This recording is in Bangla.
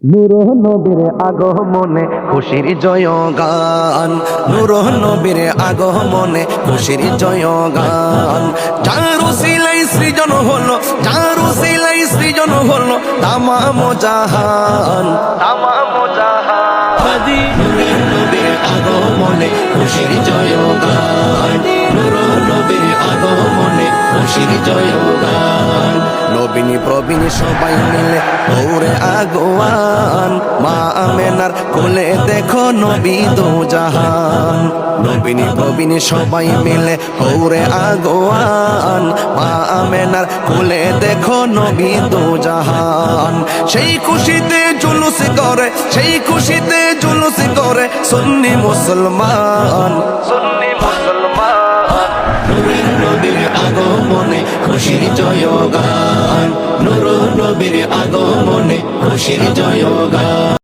নূর নবীর আগমনে খুশির জয়গান, নূর নবীর আগমনে খুশির জয়গান। যার উসিলাই সৃজন হলো, যার উসিলাই সৃজন হলো তামাম জাহান, তামাম জাহান। নূর নবীর আগমনে খুশির জয়গান, নূর নবীর আগমনে খুশির জয়গান। নবীন প্রবীণ সবাই মিলে দৌড়ে আগোয়ান, মা আমেনার কোলে দেখো নবী দো জাহান। নবীন প্রবীণ সবাই মিলে দৌড়ে আগোয়ান, মা আমেনার কোলে দেখো নবী দো জাহান। সেই খুশিতে জুলুস করে, সেই খুশিতে জুলুস করে সুন্নি মুসলমান, সুন্নি মুসলমান। নূরের নবীর আগমনে খুশির জয়গান, নূর নবীর আগমনে খুশির জয়গান।